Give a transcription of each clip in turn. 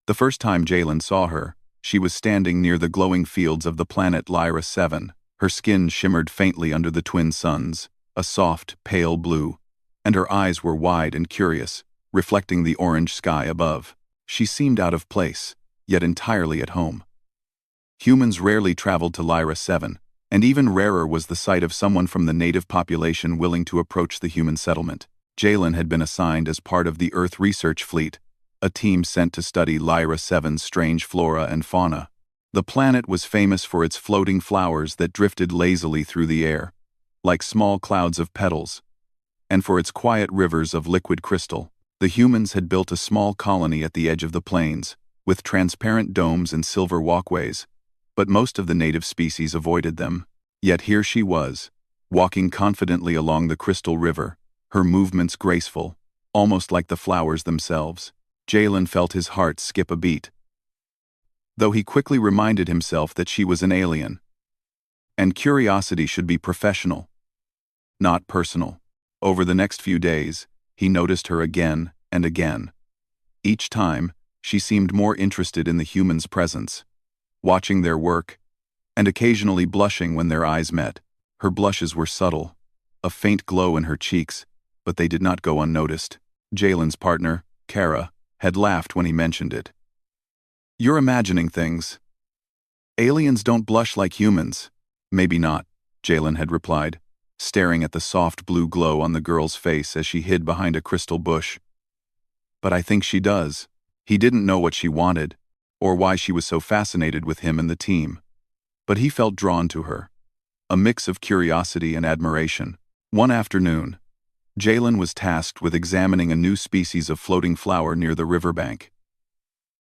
The first time Jalen saw her, she was standing near the glowing fields of the planet Lyra 7. Her skin shimmered faintly under the twin suns, a soft, pale blue, and her eyes were wide and curious, reflecting the orange sky above. She seemed out of place, yet entirely at home. Humans rarely traveled to Lyra 7, and even rarer was the sight of someone from the native population willing to approach the human settlement. Jalen had been assigned as part of the Earth Research Fleet, a team sent to study Lyra 7's strange flora and fauna. The planet was famous for its floating flowers that drifted lazily through the air, like small clouds of petals, and for its quiet rivers of liquid crystal. The humans had built a small colony at the edge of the plains, with transparent domes and silver walkways, but most of the native species avoided them. Yet here she was, walking confidently along the crystal river, her movements graceful, almost like the flowers themselves. Jalen felt his heart skip a beat, though he quickly reminded himself that she was an alien, and curiosity should be professional, not personal. Over the next few days, he noticed her again and again. Each time, she seemed more interested in the humans' presence, watching their work, and occasionally blushing when their eyes met. Her blushes were subtle, a faint glow in her cheeks, but they did not go unnoticed. Jalen's partner, Kara, had laughed when he mentioned it. "You're imagining things. Aliens don't blush like humans." "Maybe not," Jalen had replied, staring at the soft blue glow on the girl's face as she hid behind a crystal bush. "But I think she does." He didn't know what she wanted, or why she was so fascinated with him and the team, but he felt drawn to her, a mix of curiosity and admiration. One afternoon, Jalen was tasked with examining a new species of floating flower near the riverbank.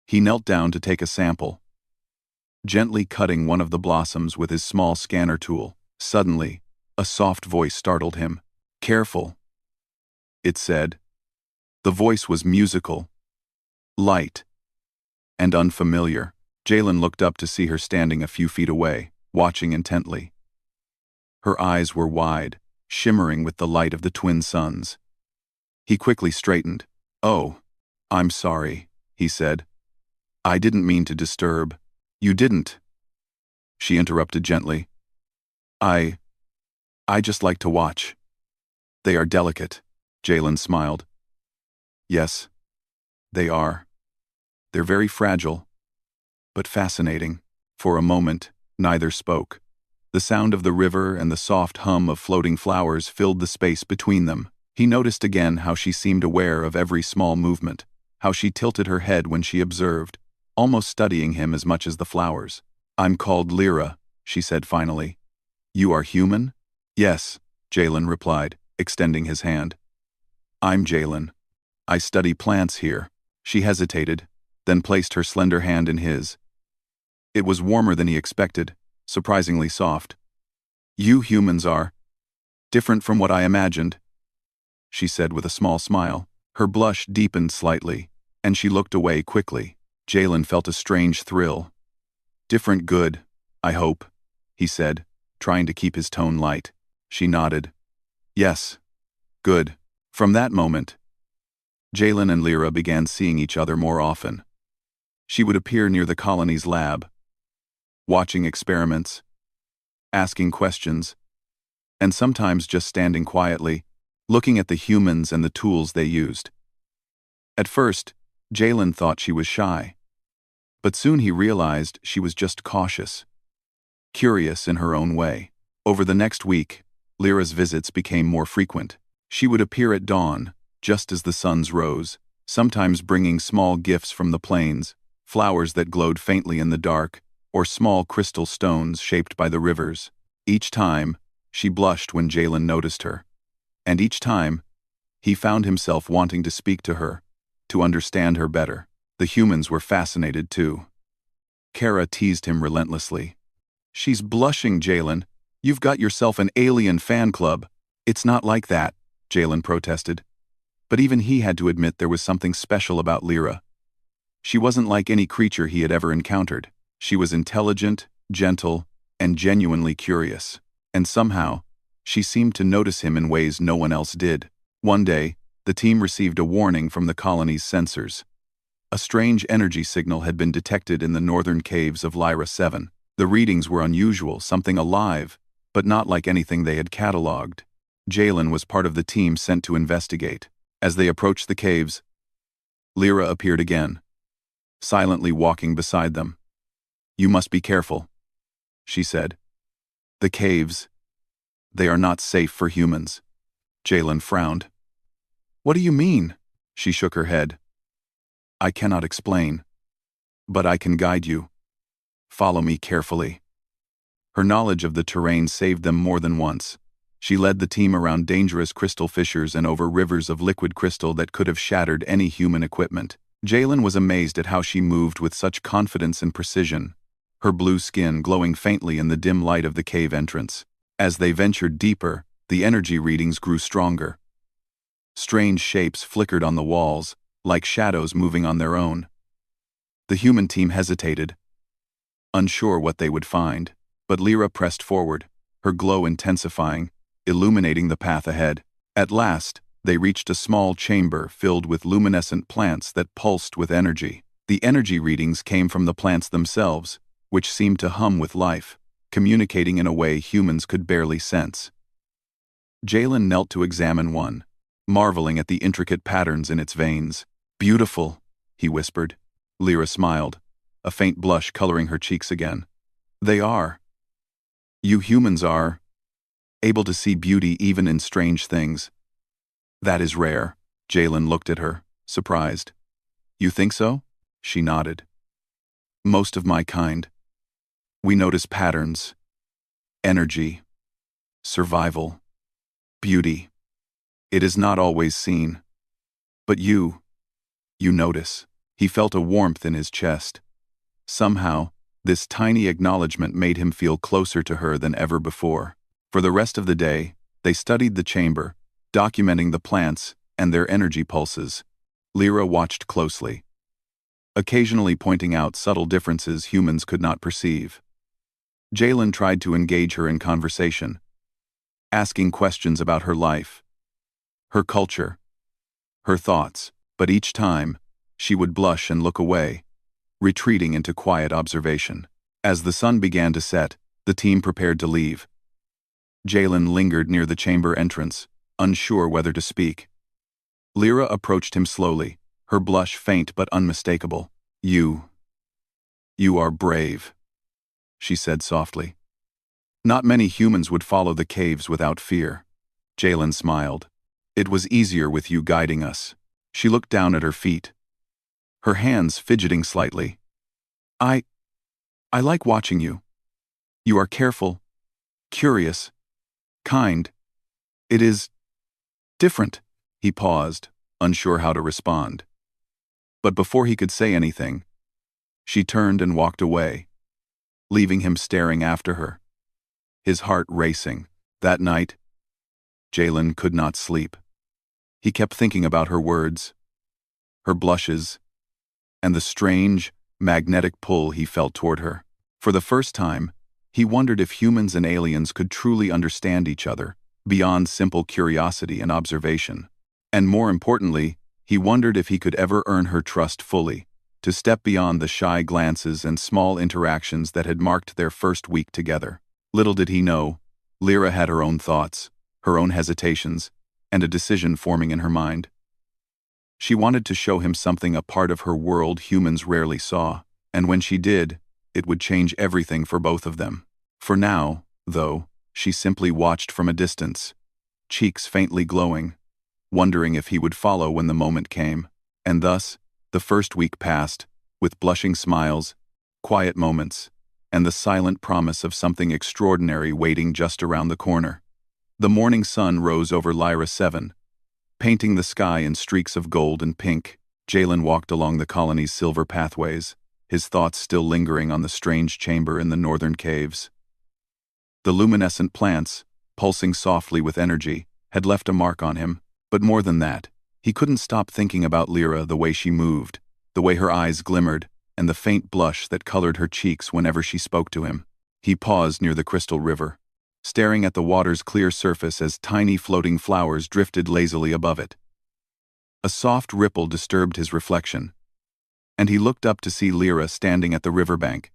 He knelt down to take a sample, gently cutting one of the blossoms with his small scanner tool. Suddenly, a soft voice startled him. "Careful," it said. The voice was musical, light, and unfamiliar. Jalen looked up to see her standing a few feet away, watching intently. Her eyes were wide, shimmering with the light of the twin suns. He quickly straightened. "Oh, I'm sorry," he said. "I didn't mean to disturb." "You didn't," she interrupted gently. I just like to watch." "They are delicate," Jalen smiled. "Yes, they are. They're very fragile, but fascinating." For a moment, neither spoke. The sound of the river and the soft hum of floating flowers filled the space between them. He noticed again how she seemed aware of every small movement, how she tilted her head when she observed, almost studying him as much as the flowers. "I'm called Lyra," she said finally. "You are human?" "Yes," Jalen replied, extending his hand. "I'm Jalen. I study plants here." She hesitated, then placed her slender hand in his. It was warmer than he expected, surprisingly soft. "You humans are different from what I imagined," she said with a small smile. Her blush deepened slightly, and she looked away quickly. Jalen felt a strange thrill. "Different good, I hope," he said, trying to keep his tone light. She nodded. "Yes, good." From that moment, Jalen and Lyra began seeing each other more often. She would appear near the colony's lab, watching experiments, asking questions, and sometimes just standing quietly, looking at the humans and the tools they used. At first, Jalen thought she was shy, but soon he realized she was just cautious, curious in her own way. Over the next week, Lyra's visits became more frequent. She would appear at dawn, just as the suns rose, sometimes bringing small gifts from the plains, flowers that glowed faintly in the dark, or small crystal stones shaped by the rivers. Each time, she blushed when Jalen noticed her, and each time, he found himself wanting to speak to her, to understand her better. The humans were fascinated too. Kara teased him relentlessly. "She's blushing, Jalen. You've got yourself an alien fan club." "It's not like that," Jalen protested. But even he had to admit there was something special about Lyra. She wasn't like any creature he had ever encountered. She was intelligent, gentle, and genuinely curious. And somehow, she seemed to notice him in ways no one else did. One day, the team received a warning from the colony's sensors. A strange energy signal had been detected in the northern caves of Lyra 7. The readings were unusual, something alive, but not like anything they had catalogued. Jalen was part of the team sent to investigate. As they approached the caves, Lyra appeared again, silently walking beside them. "You must be careful," she said. "The caves, they are not safe for humans." Jalen frowned. "What do you mean?" She shook her head. "I cannot explain, but I can guide you. Follow me carefully." Her knowledge of the terrain saved them more than once. She led the team around dangerous crystal fissures and over rivers of liquid crystal that could have shattered any human equipment. Jalen was amazed at how she moved with such confidence and precision, her blue skin glowing faintly in the dim light of the cave entrance. As they ventured deeper, the energy readings grew stronger. Strange shapes flickered on the walls, like shadows moving on their own. The human team hesitated, unsure what they would find, but Lyra pressed forward, her glow intensifying, illuminating the path ahead. At last, they reached a small chamber filled with luminescent plants that pulsed with energy. The energy readings came from the plants themselves, which seemed to hum with life, communicating in a way humans could barely sense. Jalen knelt to examine one, marveling at the intricate patterns in its veins. "Beautiful," he whispered. Lyra smiled, a faint blush coloring her cheeks again. "They are. You humans are able to see beauty even in strange things. That is rare." Jalen looked at her, surprised. "You think so?" She nodded. "Most of my kind. We notice patterns, energy, survival, beauty. It is not always seen. But you notice." He felt a warmth in his chest. Somehow, this tiny acknowledgement made him feel closer to her than ever before. For the rest of the day, they studied the chamber, documenting the plants and their energy pulses. Lyra watched closely, occasionally pointing out subtle differences humans could not perceive. Jalen tried to engage her in conversation, asking questions about her life, her culture, her thoughts, but each time, she would blush and look away, retreating into quiet observation. As the sun began to set, the team prepared to leave. Jalen lingered near the chamber entrance, unsure whether to speak. Lyra approached him slowly, her blush faint but unmistakable. You are brave," she said softly. "Not many humans would follow the caves without fear." Jalen smiled. "It was easier with you guiding us." She looked down at her feet, her hands fidgeting slightly. I like watching you. You are careful, curious, kind. It is different." He paused, unsure how to respond. But before he could say anything, she turned and walked away, leaving him staring after her, his heart racing. That night, Jalen could not sleep. He kept thinking about her words, her blushes, and the strange, magnetic pull he felt toward her. For the first time, he wondered if humans and aliens could truly understand each other, beyond simple curiosity and observation. And more importantly, he wondered if he could ever earn her trust fully, to step beyond the shy glances and small interactions that had marked their first week together. Little did he know, Lyra had her own thoughts, her own hesitations, and a decision forming in her mind. She wanted to show him something, a part of her world humans rarely saw, and when she did, it would change everything for both of them. For now, though, she simply watched from a distance, cheeks faintly glowing, wondering if he would follow when the moment came. And thus, the first week passed, with blushing smiles, quiet moments, and the silent promise of something extraordinary waiting just around the corner. The morning sun rose over Lyra 7, painting the sky in streaks of gold and pink. Jalen walked along the colony's silver pathways, his thoughts still lingering on the strange chamber in the northern caves. The luminescent plants, pulsing softly with energy, had left a mark on him, but more than that, he couldn't stop thinking about Lyra, the way she moved, the way her eyes glimmered, and the faint blush that colored her cheeks whenever she spoke to him. He paused near the crystal river, staring at the water's clear surface as tiny floating flowers drifted lazily above it. A soft ripple disturbed his reflection, and he looked up to see Lyra standing at the riverbank,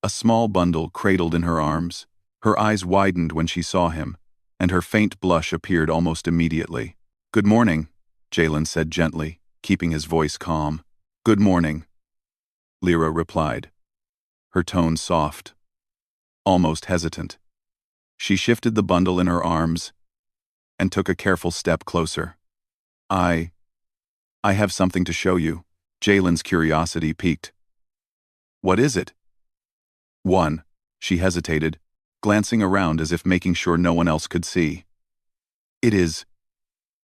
a small bundle cradled in her arms. Her eyes widened when she saw him, and her faint blush appeared almost immediately. "Good morning," Jalen said gently, keeping his voice calm. "Good morning," Lyra replied, her tone soft, almost hesitant. She shifted the bundle in her arms and took a careful step closer. I have something to show you." Jalen's curiosity piqued. "What is it?" "One," she hesitated, glancing around as if making sure no one else could see. "It is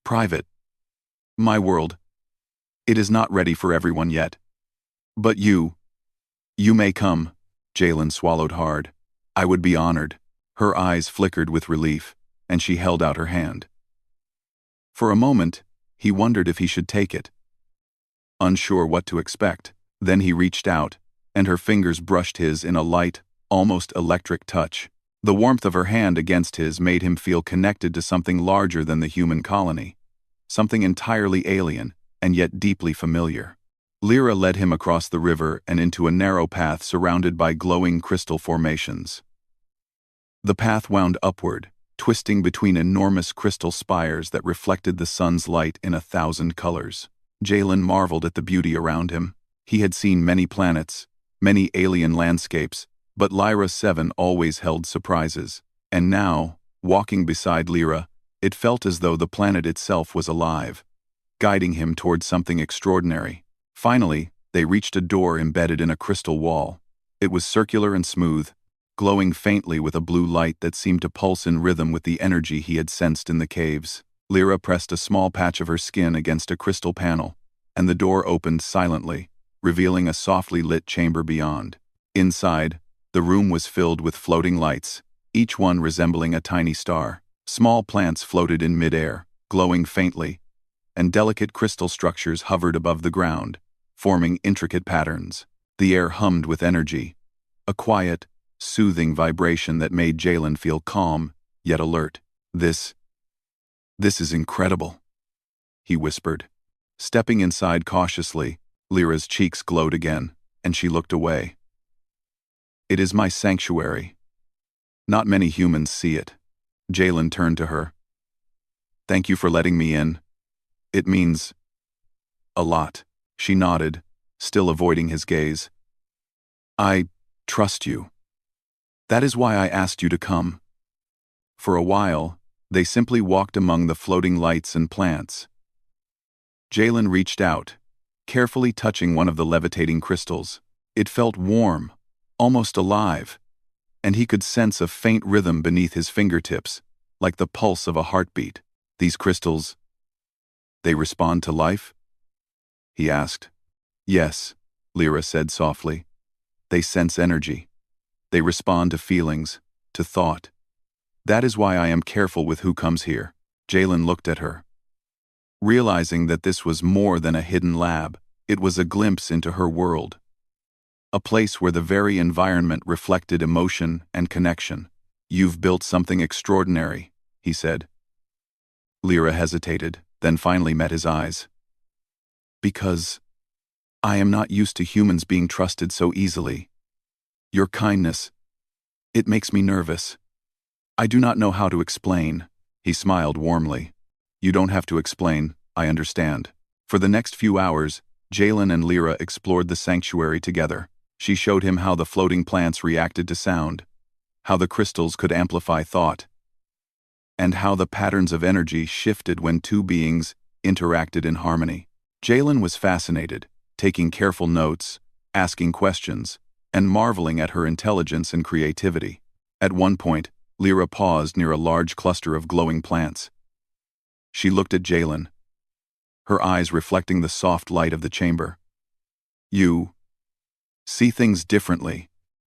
private. My world. It is not ready for everyone yet. But you may come." Jalen swallowed hard. "I would be honored." Her eyes flickered with relief, and she held out her hand. For a moment, he wondered if he should take it, unsure what to expect. Then he reached out, and her fingers brushed his in a light, almost electric touch. The warmth of her hand against his made him feel connected to something larger than the human colony, something entirely alien and yet deeply familiar. Lyra led him across the river and into a narrow path surrounded by glowing crystal formations. The path wound upward, twisting between enormous crystal spires that reflected the sun's light in 1,000 colors. Jalen marveled at the beauty around him. He had seen many planets, many alien landscapes, but Lyra 7 always held surprises. And now, walking beside Lyra, it felt as though the planet itself was alive, guiding him towards something extraordinary. Finally, they reached a door embedded in a crystal wall. It was circular and smooth, glowing faintly with a blue light that seemed to pulse in rhythm with the energy he had sensed in the caves. Lyra pressed a small patch of her skin against a crystal panel, and the door opened silently, revealing a softly lit chamber beyond. Inside, the room was filled with floating lights, each one resembling a tiny star. Small plants floated in midair, glowing faintly, and delicate crystal structures hovered above the ground, forming intricate patterns. The air hummed with energy, a quiet, soothing vibration that made Jalen feel calm, yet alert. This is incredible," he whispered. Stepping inside cautiously, Lyra's cheeks glowed again, and she looked away. "It is my sanctuary. Not many humans see it." Jalen turned to her. "Thank you for letting me in. It means a lot." She nodded, still avoiding his gaze. "I trust you. That is why I asked you to come." For a while, they simply walked among the floating lights and plants. Jalen reached out, carefully touching one of the levitating crystals. It felt warm, almost alive, and he could sense a faint rhythm beneath his fingertips, like the pulse of a heartbeat. "These crystals, they respond to life?" he asked. "Yes," Lyra said softly. "They sense energy. They respond to feelings, to thought. That is why I am careful with who comes here." Jalen looked at her. Realizing that this was more than a hidden lab, it was a glimpse into her world. A place where the very environment reflected emotion and connection. "You've built something extraordinary," he said. Lyra hesitated, then finally met his eyes. "Because I am not used to humans being trusted so easily. Your kindness, it makes me nervous. I do not know how to explain." He smiled warmly. "You don't have to explain, I understand." For the next few hours, Jalen and Lyra explored the sanctuary together. She showed him how the floating plants reacted to sound, how the crystals could amplify thought, and how the patterns of energy shifted when two beings interacted in harmony. Jalen was fascinated, taking careful notes, asking questions, and marveling at her intelligence and creativity. At one point, Lyra paused near a large cluster of glowing plants. She looked at Jalen, her eyes reflecting the soft light of the chamber. "You see things differently.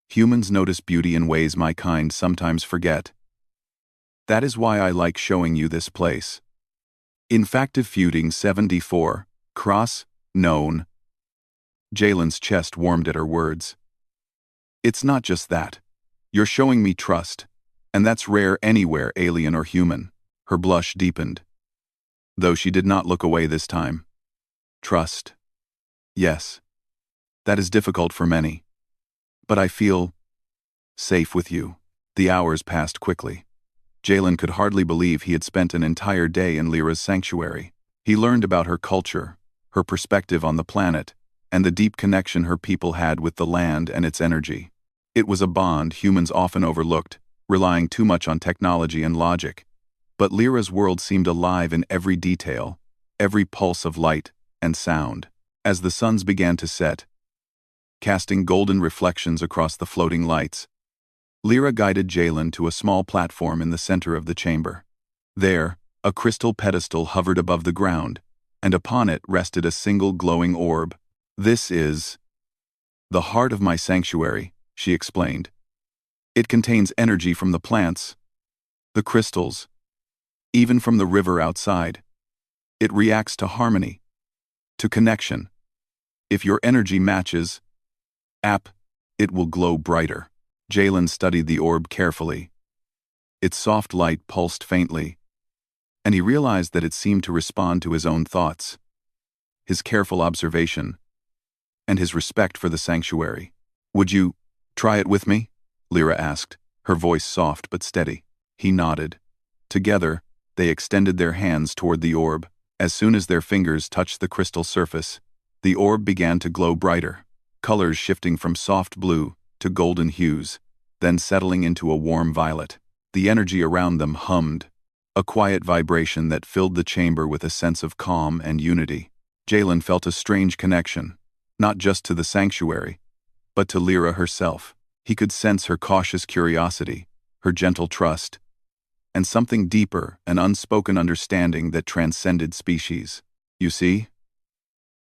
Humans notice beauty in ways my kind sometimes forget. That is why I like showing you this place." Infactive 74, cross, known. Jalen's chest warmed at her words. "It's not just that. You're showing me trust, and that's rare anywhere, alien or human." Her blush deepened, though she did not look away this time. "Trust. Yes. That is difficult for many. But I feel safe with you. The hours passed quickly. Jalen could hardly believe he had spent an entire day in Lyra's sanctuary. He learned about her culture, her perspective on the planet, and the deep connection her people had with the land and its energy. It was a bond humans often overlooked, relying too much on technology and logic. But Lyra's world seemed alive in every detail, every pulse of light and sound. As the suns began to set, casting golden reflections across the floating lights, Lyra guided Jalen to a small platform in the center of the chamber. There, a crystal pedestal hovered above the ground, and upon it rested a single glowing orb. "This is the heart of my sanctuary," she explained. "It contains energy from the plants, the crystals, even from the river outside. It reacts to harmony, to connection. If your energy matches, it will glow brighter." Jalen studied the orb carefully. Its soft light pulsed faintly, and he realized that it seemed to respond to his own thoughts, his careful observation, and his respect for the sanctuary. "Would you try it with me?" Lyra asked, her voice soft but steady. He nodded. Together, they extended their hands toward the orb. As soon as their fingers touched the crystal surface, the orb began to glow brighter, colors shifting from soft blue to golden hues, then settling into a warm violet. The energy around them hummed, a quiet vibration that filled the chamber with a sense of calm and unity. Jalen felt a strange connection, not just to the sanctuary, but to Lyra herself. He could sense her cautious curiosity, her gentle trust, and something deeper, an unspoken understanding that transcended species. "You see?"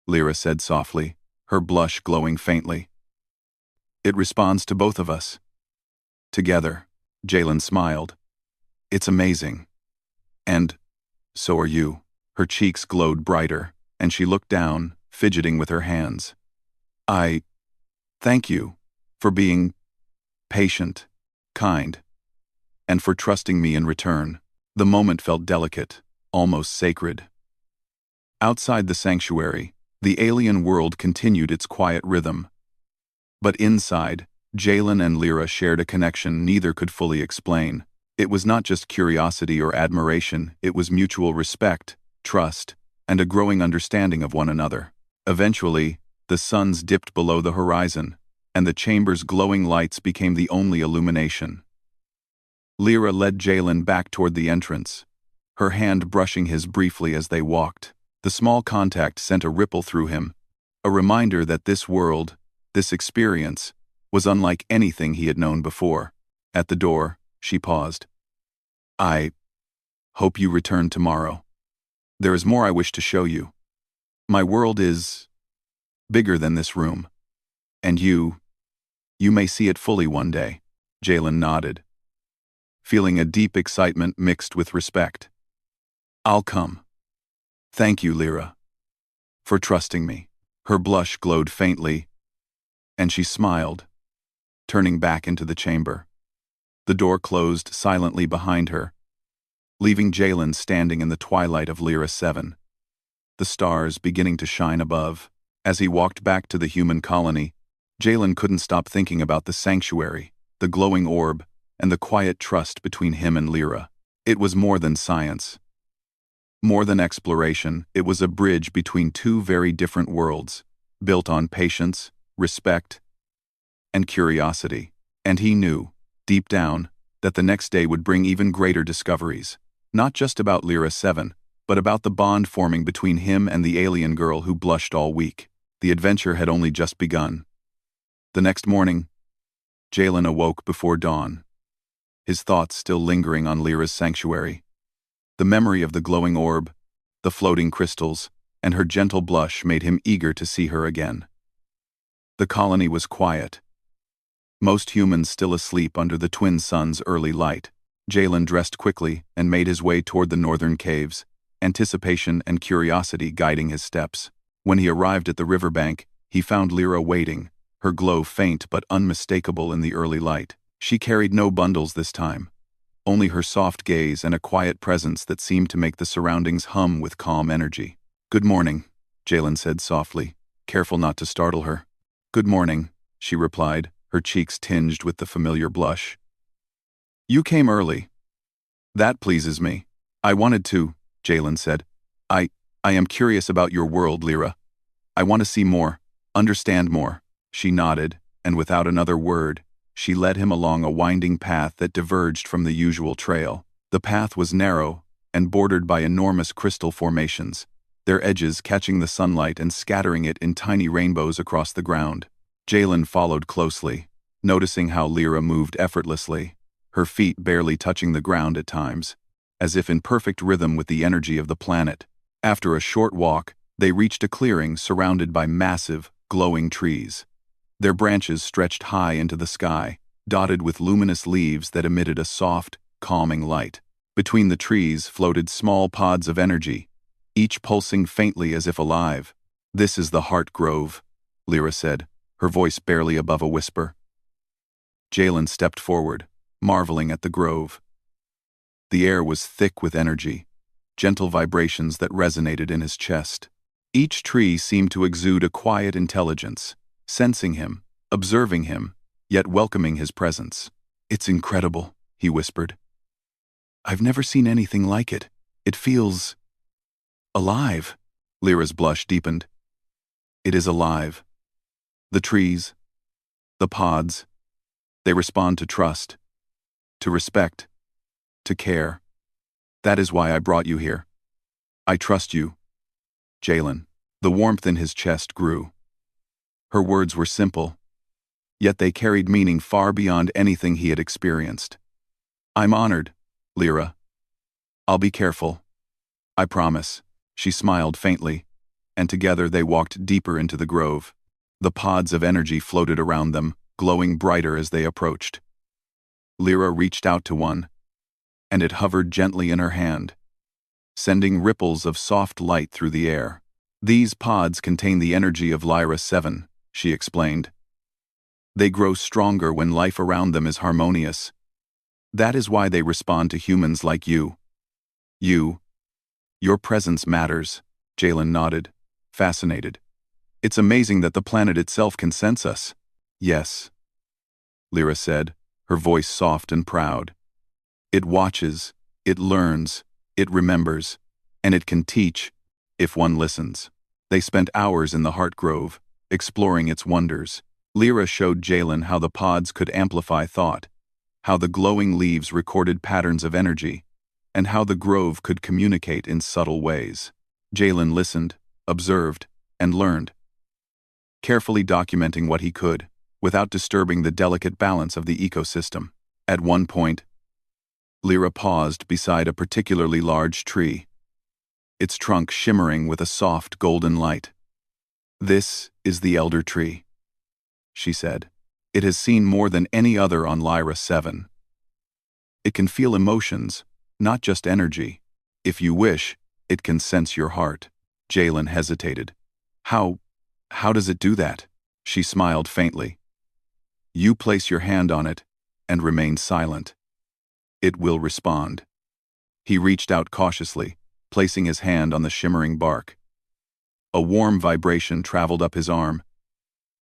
Lyra said softly, her blush glowing faintly. "It responds to both of us. Together." Jalen smiled. "It's amazing. And so are you." Her cheeks glowed brighter, and she looked down, fidgeting with her hands. "I thank you for being patient, kind, and for trusting me in return." The moment felt delicate, almost sacred. Outside the sanctuary, the alien world continued its quiet rhythm. But inside, Jalen and Lyra shared a connection neither could fully explain. It was not just curiosity or admiration, it was mutual respect, trust, and a growing understanding of one another. Eventually, the suns dipped below the horizon, and the chamber's glowing lights became the only illumination. Lyra led Jalen back toward the entrance, her hand brushing his briefly as they walked. The small contact sent a ripple through him, a reminder that this world, this experience, was unlike anything he had known before. At the door, she paused. "I hope you return tomorrow. There is more I wish to show you. My world is bigger than this room, and you may see it fully one day." Jalen nodded, feeling a deep excitement mixed with respect. "I'll come. Thank you, Lyra, for trusting me." Her blush glowed faintly, and she smiled, turning back into the chamber. The door closed silently behind her, leaving Jalen standing in the twilight of Lyra 7, the stars beginning to shine above. As he walked back to the human colony, Jalen couldn't stop thinking about the sanctuary, the glowing orb, and the quiet trust between him and Lyra. It was more than science. More than exploration, it was a bridge between two very different worlds, built on patience, respect, and curiosity. And he knew, deep down, that the next day would bring even greater discoveries, not just about Lyra 7, but about the bond forming between him and the alien girl who blushed all week. The adventure had only just begun. The next morning, Jalen awoke before dawn, his thoughts still lingering on Lyra's sanctuary. The memory of the glowing orb, the floating crystals, and her gentle blush made him eager to see her again. The colony was quiet, most humans still asleep under the twin suns' early light. Jalen dressed quickly and made his way toward the northern caves, anticipation and curiosity guiding his steps. When he arrived at the riverbank, he found Lyra waiting, her glow faint but unmistakable in the early light. She carried no bundles this time, only her soft gaze and a quiet presence that seemed to make the surroundings hum with calm energy. "Good morning," Jalen said softly, careful not to startle her. Good morning, she replied, her cheeks tinged with the familiar blush. You came early. That pleases me. I wanted to, Jalen said. I am curious about your world, Lyra. I want to see more, understand more. She nodded, and without another word, she led him along a winding path that diverged from the usual trail. The path was narrow and bordered by enormous crystal formations, their edges catching the sunlight and scattering it in tiny rainbows across the ground. Jalen followed closely, noticing how Lyra moved effortlessly, her feet barely touching the ground at times, as if in perfect rhythm with the energy of the planet. After a short walk, they reached a clearing surrounded by massive, glowing trees. Their branches stretched high into the sky, dotted with luminous leaves that emitted a soft, calming light. Between the trees floated small pods of energy, each pulsing faintly as if alive. This is the Heart Grove, Lyra said, her voice barely above a whisper. Jalen stepped forward, marveling at the grove. The air was thick with energy, gentle vibrations that resonated in his chest. Each tree seemed to exude a quiet intelligence, sensing him, observing him, yet welcoming his presence. It's incredible, he whispered. I've never seen anything like it. It feels alive. Lyra's blush deepened. It is alive. The trees, the pods, they respond to trust, to respect, to care. That is why I brought you here. I trust you, Jalen. The warmth in his chest grew. Her words were simple, yet they carried meaning far beyond anything he had experienced. I'm honored, Lyra. I'll be careful. I promise. She smiled faintly, and together they walked deeper into the grove. The pods of energy floated around them, glowing brighter as they approached. Lyra reached out to one, and it hovered gently in her hand, sending ripples of soft light through the air. These pods contain the energy of Lyra 7, she explained. They grow stronger when life around them is harmonious. That is why they respond to humans like you. Your presence matters, Jalen nodded, fascinated. It's amazing that the planet itself can sense us. Yes, Lyra said, her voice soft and proud. It watches, it learns, it remembers, and it can teach, if one listens. They spent hours in the Heart Grove, exploring its wonders. Lyra showed Jalen how the pods could amplify thought, how the glowing leaves recorded patterns of energy, and how the grove could communicate in subtle ways. Jalen listened, observed, and learned, carefully documenting what he could, without disturbing the delicate balance of the ecosystem. At one point, Lyra paused beside a particularly large tree, its trunk shimmering with a soft golden light. This is the elder tree, she said. It has seen more than any other on Lyra 7. It can feel emotions, not just energy. If you wish, it can sense your heart. Jalen hesitated. How does it do that? She smiled faintly. You place your hand on it and remain silent. It will respond. He reached out cautiously, placing his hand on the shimmering bark. A warm vibration traveled up his arm,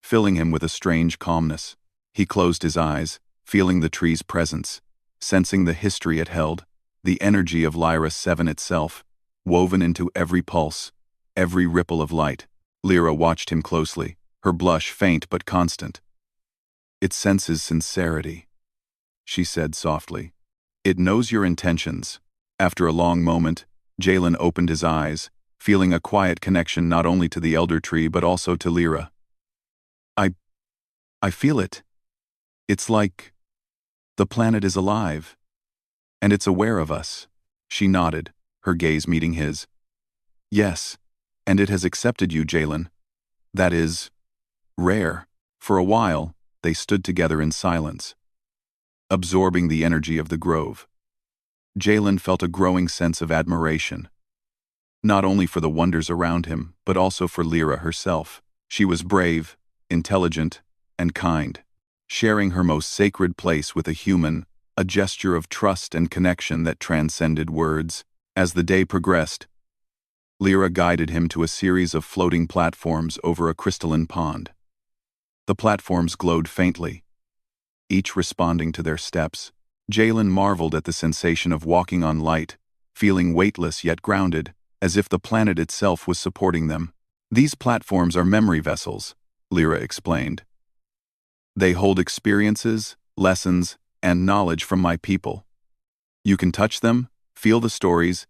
filling him with a strange calmness. He closed his eyes, feeling the tree's presence, sensing the history it held, the energy of Lyra 7 itself, woven into every pulse, every ripple of light. Lyra watched him closely, her blush faint but constant. It senses sincerity, she said softly. It knows your intentions. After a long moment, Jalen opened his eyes, feeling a quiet connection not only to the elder tree but also to Lyra. I feel it. It's like the planet is alive, and it's aware of us. She nodded, her gaze meeting his. Yes, and it has accepted you, Jalen. That is rare. For a while, they stood together in silence, absorbing the energy of the grove. Jalen felt a growing sense of admiration, not only for the wonders around him, but also for Lyra herself. She was brave, intelligent, and kind, sharing her most sacred place with a human, a gesture of trust and connection that transcended words. As the day progressed, Lyra guided him to a series of floating platforms over a crystalline pond. The platforms glowed faintly, each responding to their steps. Jalen marveled at the sensation of walking on light, feeling weightless yet grounded, as if the planet itself was supporting them. These platforms are memory vessels, Lyra explained. They hold experiences, lessons, and knowledge from my people. You can touch them, feel the stories,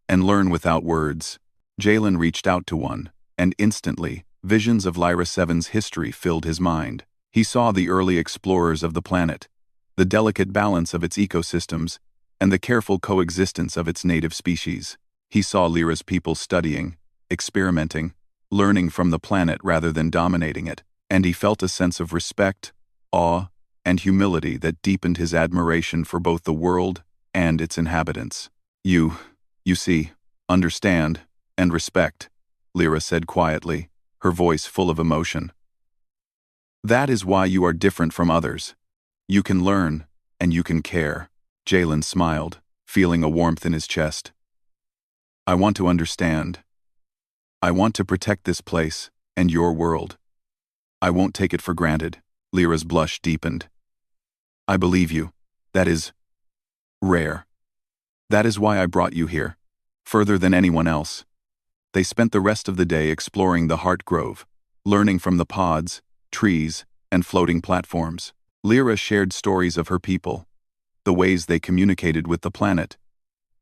and learn without words. Jalen reached out to one, and instantly, visions of Lyra 7's history filled his mind. He saw the early explorers of the planet, the delicate balance of its ecosystems, and the careful coexistence of its native species. He saw Lyra's people studying, experimenting, learning from the planet rather than dominating it, and he felt a sense of respect, awe, and humility that deepened his admiration for both the world and its inhabitants. You see, understand, and respect, Lyra said quietly, her voice full of emotion. That is why you are different from others. You can learn, and you can care. Jalen smiled, feeling a warmth in his chest. I want to understand. I want to protect this place and your world. I won't take it for granted. Lyra's blush deepened. I believe you. That is rare. That is why I brought you here, further than anyone else. They spent the rest of the day exploring the Heart Grove, learning from the pods, trees, and floating platforms. Lyra shared stories of her people, the ways they communicated with the planet,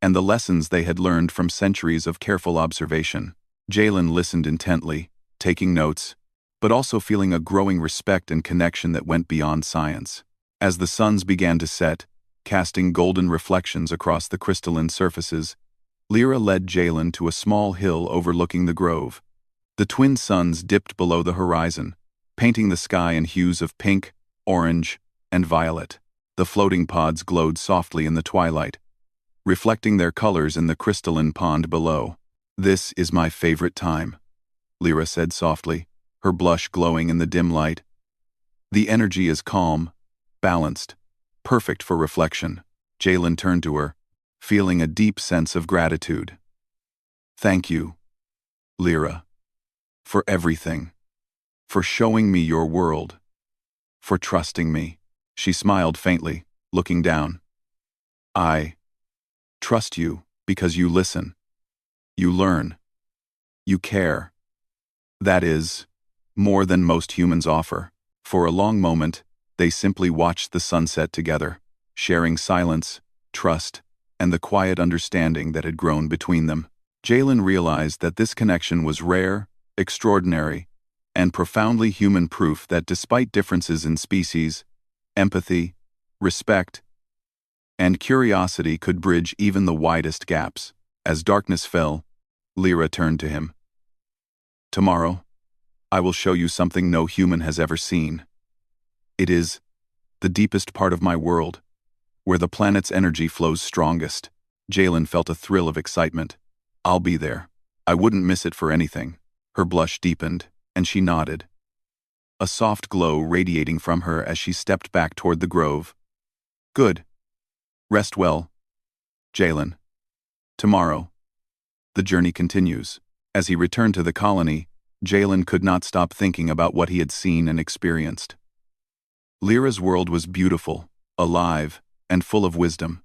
and the lessons they had learned from centuries of careful observation. Jalen listened intently, taking notes, but also feeling a growing respect and connection that went beyond science. As the suns began to set, casting golden reflections across the crystalline surfaces, Lyra led Jalen to a small hill overlooking the grove. The twin suns dipped below the horizon, painting the sky in hues of pink, orange, and violet. The floating pods glowed softly in the twilight, reflecting their colors in the crystalline pond below. This is my favorite time, Lyra said softly, her blush glowing in the dim light. The energy is calm, balanced, perfect for reflection. Jalen turned to her, feeling a deep sense of gratitude. Thank you, Lyra, for everything, for showing me your world, for trusting me. She smiled faintly, looking down. I trust you because you listen, you learn, you care. That is more than most humans offer. For a long moment, they simply watched the sunset together, sharing silence, trust, and the quiet understanding that had grown between them. Jalen realized that this connection was rare, extraordinary, and profoundly human, proof that despite differences in species, empathy, respect, and curiosity could bridge even the widest gaps. As darkness fell, Lyra turned to him. Tomorrow, I will show you something no human has ever seen. It is the deepest part of my world, where the planet's energy flows strongest. Jalen felt a thrill of excitement. I'll be there. I wouldn't miss it for anything. Her blush deepened, and she nodded, a soft glow radiating from her as she stepped back toward the grove. Good. Rest well, Jalen. Tomorrow, the journey continues. As he returned to the colony, Jalen could not stop thinking about what he had seen and experienced. Lyra's world was beautiful, alive, and full of wisdom.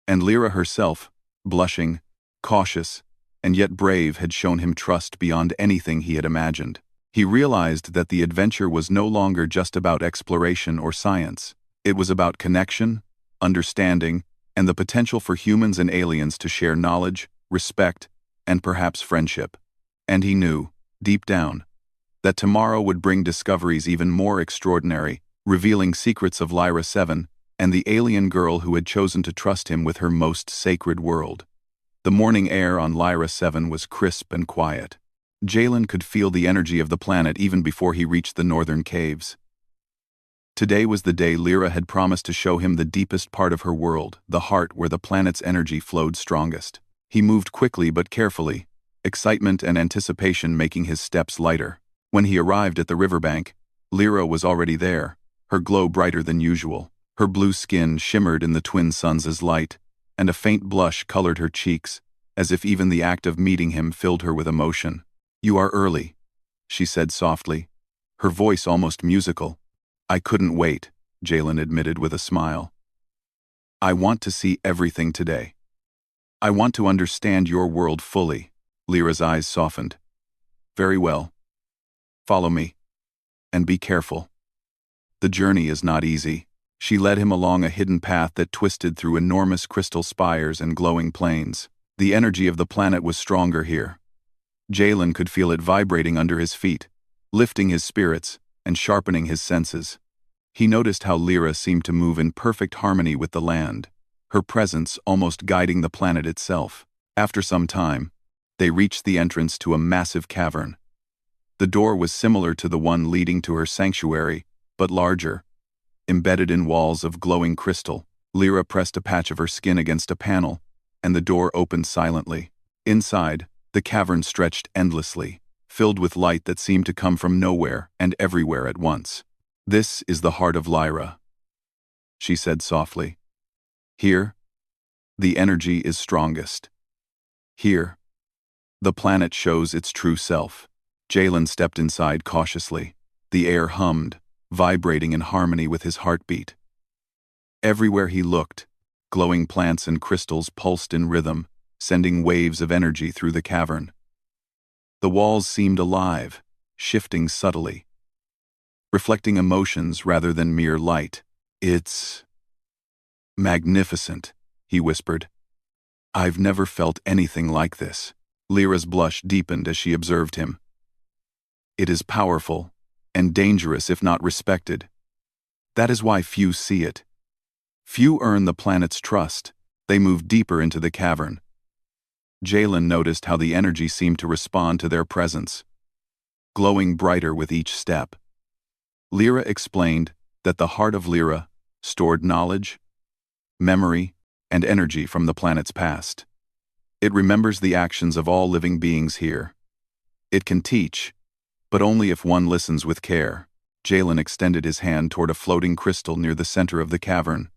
And Lyra herself, blushing, cautious, and yet brave, had shown him trust beyond anything he had imagined. He realized that the adventure was no longer just about exploration or science. It was about connection, understanding, and the potential for humans and aliens to share knowledge, respect, and perhaps friendship. And he knew, deep down, that tomorrow would bring discoveries even more extraordinary, revealing secrets of Lyra 7 and the alien girl who had chosen to trust him with her most sacred world. The morning air on Lyra 7 was crisp and quiet. Jalen could feel the energy of the planet even before he reached the northern caves. Today was the day Lyra had promised to show him the deepest part of her world, the heart where the planet's energy flowed strongest. He moved quickly but carefully, excitement and anticipation making his steps lighter. When he arrived at the riverbank, Lyra was already there, her glow brighter than usual. Her blue skin shimmered in the twin suns' light, and a faint blush colored her cheeks, as if even the act of meeting him filled her with emotion. You are early, she said softly, her voice almost musical. "I couldn't wait," Jalen admitted with a smile. "I want to see everything today. I want to understand your world fully." Lyra's eyes softened. "Very well. Follow me. And be careful. The journey is not easy." She led him along a hidden path that twisted through enormous crystal spires and glowing plains. The energy of the planet was stronger here. Jalen could feel it vibrating under his feet, lifting his spirits and sharpening his senses. He noticed how Lyra seemed to move in perfect harmony with the land, her presence almost guiding the planet itself. After some time, they reached the entrance to a massive cavern. The door was similar to the one leading to her sanctuary, but larger. Embedded in walls of glowing crystal, Lyra pressed a patch of her skin against a panel, and the door opened silently. Inside, the cavern stretched endlessly, filled with light that seemed to come from nowhere and everywhere at once. "This is the heart of Lyra," she said softly. "Here, the energy is strongest. Here, the planet shows its true self." Jalen stepped inside cautiously. The air hummed, vibrating in harmony with his heartbeat. Everywhere he looked, glowing plants and crystals pulsed in rhythm, sending waves of energy through the cavern. The walls seemed alive, shifting subtly, reflecting emotions rather than mere light. "It's magnificent," he whispered. "I've never felt anything like this." Lyra's blush deepened as she observed him. "It is powerful, and dangerous if not respected. That is why few see it. Few earn the planet's trust." They moved deeper into the cavern. Jalen noticed how the energy seemed to respond to their presence, glowing brighter with each step. Lyra explained that the heart of Lyra stored knowledge, memory, and energy from the planet's past. It remembers the actions of all living beings here. It can teach, but only if one listens with care. Jalen extended his hand toward a floating crystal near the center of the cavern.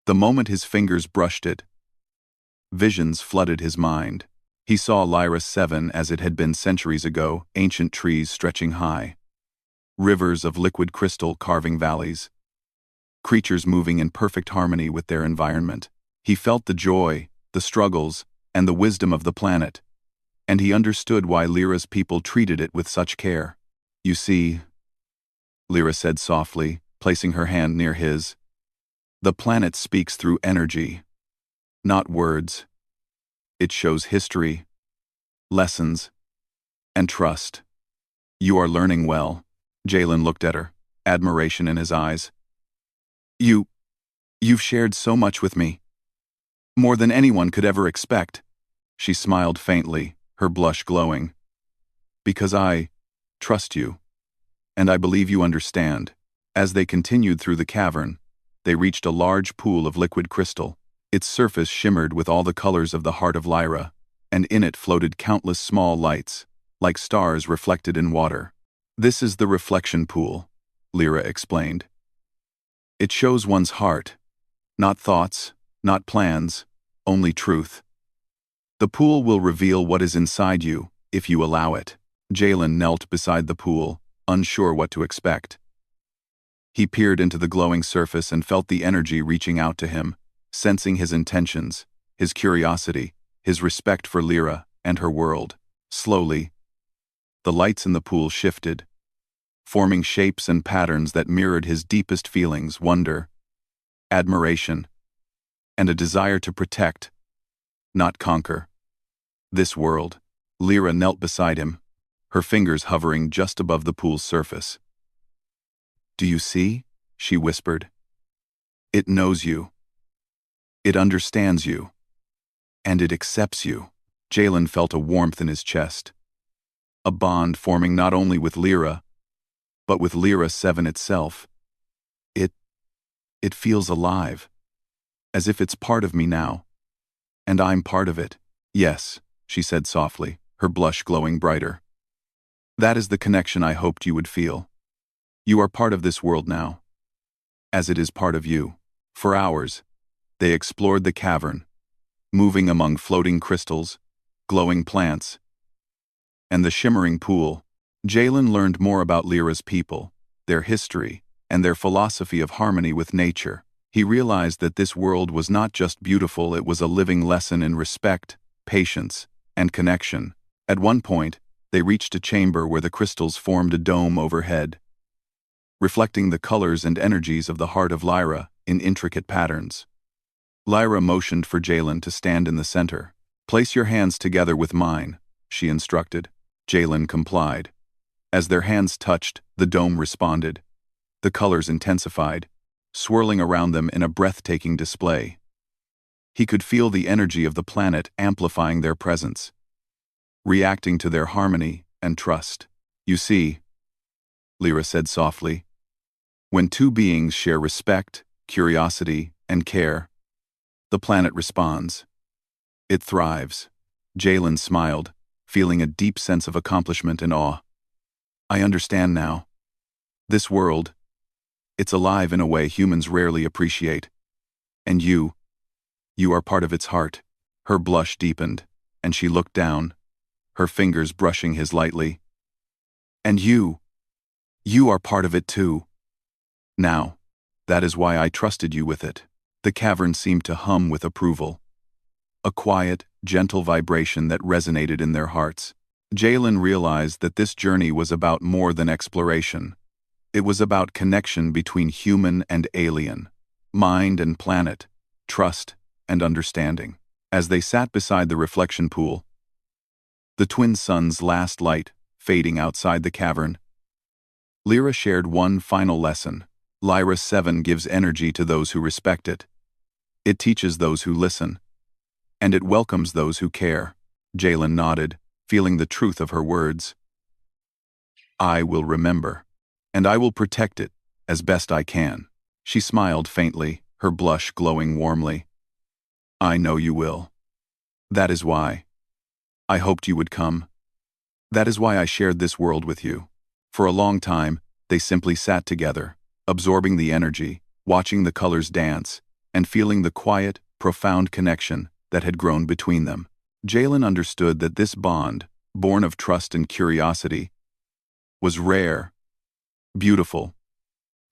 The moment his fingers brushed it, visions flooded his mind. He saw Lyra 7 as it had been centuries ago, ancient trees stretching high, rivers of liquid crystal carving valleys, creatures moving in perfect harmony with their environment. He felt the joy, the struggles, and the wisdom of the planet, and he understood why Lyra's people treated it with such care. "You see," Lyra said softly, placing her hand near his, "the planet speaks through energy, not words. It shows history, lessons, and trust. You are learning well." Jalen looked at her, admiration in his eyes. You've shared so much with me. More than anyone could ever expect." She smiled faintly, her blush glowing. "Because I trust you, and I believe you understand." As they continued through the cavern, they reached a large pool of liquid crystal. Its surface shimmered with all the colors of the heart of Lyra, and in it floated countless small lights, like stars reflected in water. "This is the reflection pool," Lyra explained. "It shows one's heart. Not thoughts, not plans, only truth. The pool will reveal what is inside you, if you allow it." Jalen knelt beside the pool, unsure what to expect. He peered into the glowing surface and felt the energy reaching out to him, sensing his intentions, his curiosity, his respect for Lyra and her world. Slowly, the lights in the pool shifted, forming shapes and patterns that mirrored his deepest feelings: wonder, admiration, and a desire to protect, not conquer, this world. Lyra knelt beside him, her fingers hovering just above the pool's surface. "Do you see?" she whispered. "It knows you. It understands you. And it accepts you." Jalen felt a warmth in his chest, a bond forming not only with Lyra, but with Lyra 7 itself. It feels alive, as if it's part of me now, and I'm part of it. "Yes," she said softly, her blush glowing brighter. "That is the connection I hoped you would feel. You are part of this world now, as it is part of you." For hours, they explored the cavern, moving among floating crystals, glowing plants, and the shimmering pool. Jalen learned more about Lyra's people, their history, and their philosophy of harmony with nature. He realized that this world was not just beautiful, it was a living lesson in respect, patience, and connection. At one point, they reached a chamber where the crystals formed a dome overhead, reflecting the colors and energies of the heart of Lyra in intricate patterns. Lyra motioned for Jalen to stand in the center. "Place your hands together with mine," she instructed. Jalen complied. As their hands touched, the dome responded. The colors intensified, swirling around them in a breathtaking display. He could feel the energy of the planet amplifying their presence, reacting to their harmony and trust. "You see," Lyra said softly, "when two beings share respect, curiosity, and care, the planet responds. It thrives." Jalen smiled, feeling a deep sense of accomplishment and awe. "I understand now. This world, it's alive in a way humans rarely appreciate. And you are part of its heart." Her blush deepened, and she looked down, her fingers brushing his lightly. "And you are part of it too. Now, that is why I trusted you with it." The cavern seemed to hum with approval, a quiet, gentle vibration that resonated in their hearts. Jalen realized that this journey was about more than exploration. It was about connection between human and alien, mind and planet, trust and understanding. As they sat beside the reflection pool, the twin suns' last light fading outside the cavern, Lyra shared one final lesson. Lyra 7 gives energy to those who respect it. It teaches those who listen, and it welcomes those who care. Jalen nodded, feeling the truth of her words. "I will remember, and I will protect it as best I can." She smiled faintly, her blush glowing warmly. "I know you will. That is why I hoped you would come. That is why I shared this world with you." For a long time, they simply sat together, absorbing the energy, watching the colors dance, and feeling the quiet, profound connection that had grown between them. Jalen understood that this bond, born of trust and curiosity, was rare, beautiful,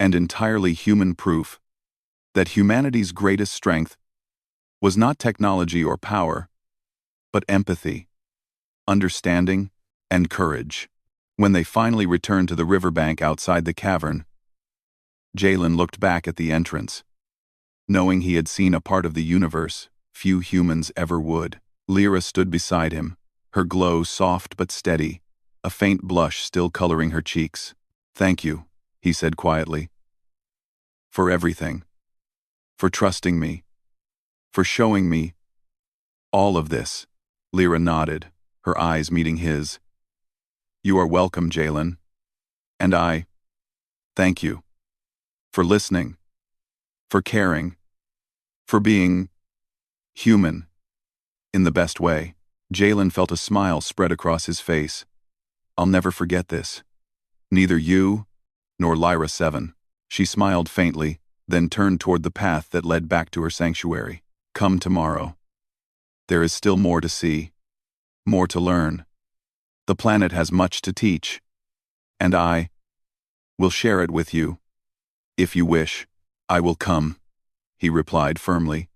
and entirely human proof that humanity's greatest strength was not technology or power, but empathy, understanding, and courage. When they finally returned to the riverbank outside the cavern, Jalen looked back at the entrance, knowing he had seen a part of the universe few humans ever would. Lyra stood beside him, her glow soft but steady, a faint blush still coloring her cheeks. "Thank you," he said quietly. "For everything. For trusting me. For showing me all of this." Lyra nodded, her eyes meeting his. "You are welcome, Jalen. And I thank you. For listening. For caring. For being human in the best way." Jalen felt a smile spread across his face. "I'll never forget this. Neither you nor Lyra 7. She smiled faintly, then turned toward the path that led back to her sanctuary. "Come tomorrow. There is still more to see, more to learn. The planet has much to teach, and I will share it with you. If you wish, I will come," he replied firmly.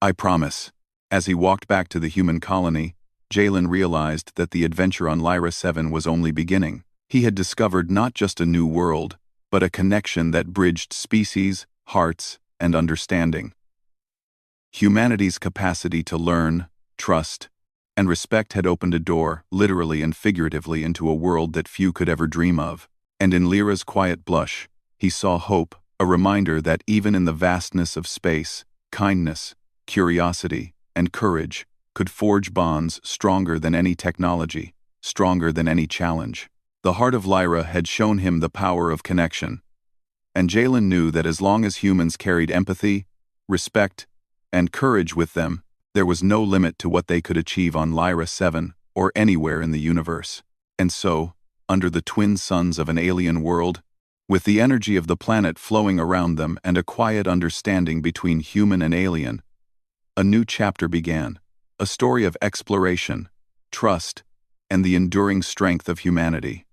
"I promise." As he walked back to the human colony, Jalen realized that the adventure on Lyra 7 was only beginning. He had discovered not just a new world, but a connection that bridged species, hearts, and understanding. Humanity's capacity to learn, trust, and respect had opened a door, literally and figuratively, into a world that few could ever dream of. And in Lyra's quiet blush, he saw hope, a reminder that even in the vastness of space, kindness, curiosity, and courage could forge bonds stronger than any technology, stronger than any challenge. The heart of Lyra had shown him the power of connection, and Jalen knew that as long as humans carried empathy, respect, and courage with them, there was no limit to what they could achieve on Lyra 7 or anywhere in the universe. And so, under the twin suns of an alien world, with the energy of the planet flowing around them and a quiet understanding between human and alien, a new chapter began, a story of exploration, trust, and the enduring strength of humanity.